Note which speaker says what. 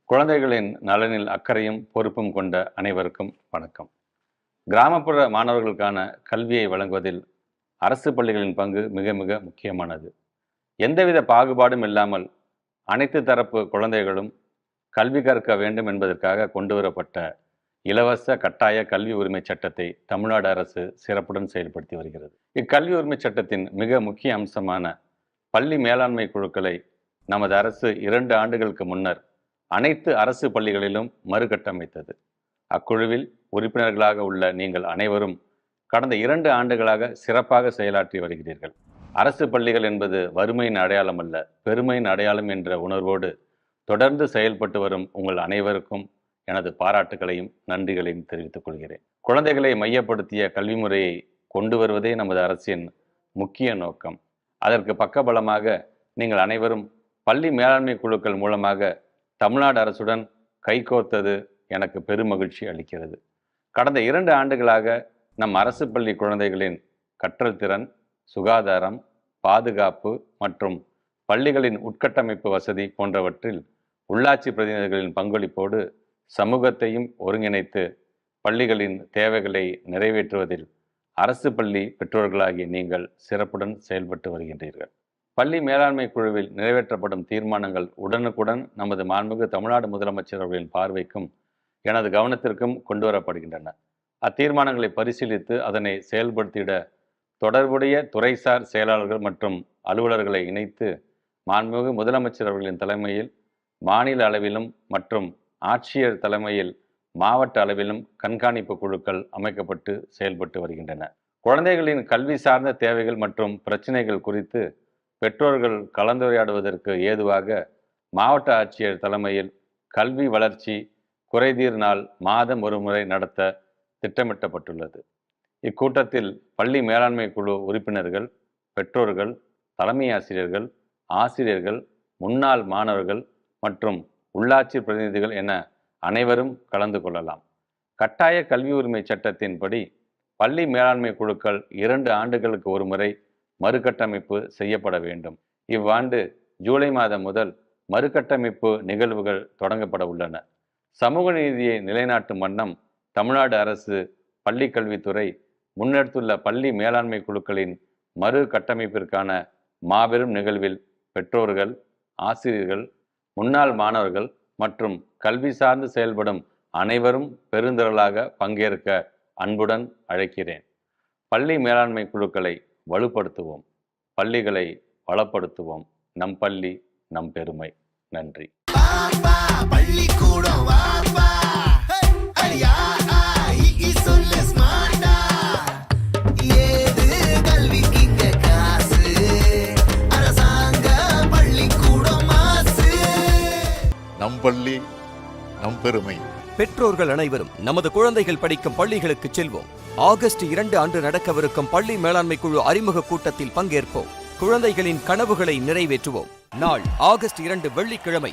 Speaker 1: குழந்தைகளின் நலனில் அக்கறையும் பொறுப்பும் கொண்ட அனைவருக்கும் வணக்கம். கிராமப்புற மாணவர்களுக்கான கல்வியை வழங்குவதில் அரசு பள்ளிகளின் பங்கு மிக மிக முக்கியமானது. எந்தவித பாகுபாடும் இல்லாமல் அனைத்து தரப்பு குழந்தைகளும் கல்வி கற்க வேண்டும் என்பதற்காக கொண்டுவரப்பட்ட இலவச கட்டாய கல்வி உரிமை சட்டத்தை தமிழ்நாடு அரசு சிறப்புடன் செயல்படுத்தி வருகிறது. இக்கல்வி உரிமை சட்டத்தின் மிக முக்கிய அம்சமான பள்ளி மேலாண்மை குழுக்களை நமது அரசு 2 ஆண்டுகளுக்கு முன்னர் அனைத்து அரசு பள்ளிகளிலும் மறுகட்டமைத்தது. அக்குழுவில் உறுப்பினர்களாக உள்ள நீங்கள் அனைவரும் கடந்த 2 ஆண்டுகளாக சிறப்பாக செயலாற்றி வருகிறீர்கள். அரசு பள்ளிகள் என்பது வறுமையின் அடையாளம் அல்ல, பெருமையின் அடையாளம் என்ற உணர்வோடு தொடர்ந்து செயல்பட்டு வரும் உங்கள் அனைவருக்கும் எனது பாராட்டுகளையும் நன்றிகளையும் தெரிவித்துக் கொள்கிறேன். குழந்தைகளை மையப்படுத்திய கல்வி முறையை கொண்டு வருவதே நமது அரசின் முக்கிய நோக்கம். அதற்கு பக்கபலமாக நீங்கள் அனைவரும் பள்ளி மேலாண்மை குழுக்கள் மூலமாக தமிழ்நாடு அரசுடன் கைகோர்த்தது எனக்கு பெருமகிழ்ச்சி அளிக்கிறது. கடந்த 2 ஆண்டுகளாக நம் அரசு பள்ளி குழந்தைகளின் கற்றல் திறன், சுகாதாரம், பாதுகாப்பு மற்றும் பள்ளிகளின் உட்கட்டமைப்பு வசதி போன்றவற்றில் உள்ளாட்சி பிரதிநிதிகளின் பங்களிப்போடு சமூகத்தையும் ஒருங்கிணைத்து பள்ளிகளின் தேவைகளை நிறைவேற்றுவதில் அரசு பள்ளி பெற்றோர்களாகிய நீங்கள் சிறப்புடன் செயல்பட்டு வருகின்றீர்கள். பள்ளி மேலாண்மை குழுவில் நிறைவேற்றப்படும் தீர்மானங்கள் உடனுக்குடன் நமது மாண்புமிகு தமிழ்நாடு முதலமைச்சர் அவர்களின் பார்வைக்கும் எனது கவனத்திற்கும் கொண்டு வரப்படுகின்றன. அத்தீர்மானங்களை பரிசீலித்து அதனை செயல்படுத்திட தொடர்புடைய துறைசார் செயலாளர்கள் மற்றும் அலுவலர்களை இணைத்து மாண்புமிகு முதலமைச்சர் அவர்களின் தலைமையில் மாநில அளவிலும் மற்றும் ஆட்சியர் தலைமையில் மாவட்ட அளவிலும் கண்காணிப்பு குழுக்கள் அமைக்கப்பட்டு செயல்பட்டு வருகின்றன. குழந்தைகளின் கல்வி சார்ந்த தேவைகள் மற்றும் பிரச்சினைகள் குறித்து பெற்றோர்கள் கலந்துரையாடுவதற்கு ஏதுவாக மாவட்ட ஆட்சியர் தலைமையில் கல்வி வளர்ச்சி குறைதீர் நாள் மாதம் ஒரு முறை நடத்த திட்டமிட்டப்பட்டுள்ளது. இக்கூட்டத்தில் பள்ளி மேலாண்மை குழு உறுப்பினர்கள், பெற்றோர்கள், தலைமை ஆசிரியர்கள், ஆசிரியர்கள், முன்னாள் மாணவர்கள் மற்றும் உள்ளாட்சி பிரதிநிதிகள் என அனைவரும் கலந்து கொள்ளலாம். கட்டாய கல்வி உரிமை சட்டத்தின்படி பள்ளி மேலாண்மை குழுக்கள் 2 ஆண்டுகளுக்கு ஒரு முறை மறுகட்டமைப்பு செய்யப்பட வேண்டும். இவ்வாண்டு ஜூலை மாதம் முதல் மறுகட்டமைப்பு நிகழ்வுகள் தொடங்கப்பட உள்ளன. சமூக நீதியை நிலைநாட்டும் வண்ணம் தமிழ்நாடு அரசு பள்ளி கல்வித்துறை முன்னெடுத்துள்ள பள்ளி மேலாண்மை குழுக்களின் மறு கட்டமைப்பிற்கான மாபெரும் நிகழ்வில் பெற்றோர்கள், ஆசிரியர்கள், முன்னாள் மாணவர்கள் மற்றும் கல்வி சார்ந்து செயல்படும் அனைவரும் பெருந்திரளாக பங்கேற்க அன்புடன் அழைக்கிறேன். பள்ளி மேலாண்மை குழுக்களை வலுப்படுத்துவோம், பள்ளிகளை வளப்படுத்துவோம். நம் பள்ளி நம் பெருமை. நன்றி.
Speaker 2: நம் பள்ளி நம் பெருமை.
Speaker 3: பெற்றோர்கள் அனைவரும் நமது குழந்தைகள் படிக்கும் பள்ளிகளுக்கு செல்வோம். ஆகஸ்ட் 2 அன்று நடக்கவிருக்கும் பள்ளி மேலாண்மை குழு அறிமுக கூட்டத்தில் பங்கேற்போம். குழந்தைகளின் கனவுகளை நிறைவேற்றுவோம். நாள் ஆகஸ்ட் 2 வெள்ளிக்கிழமை.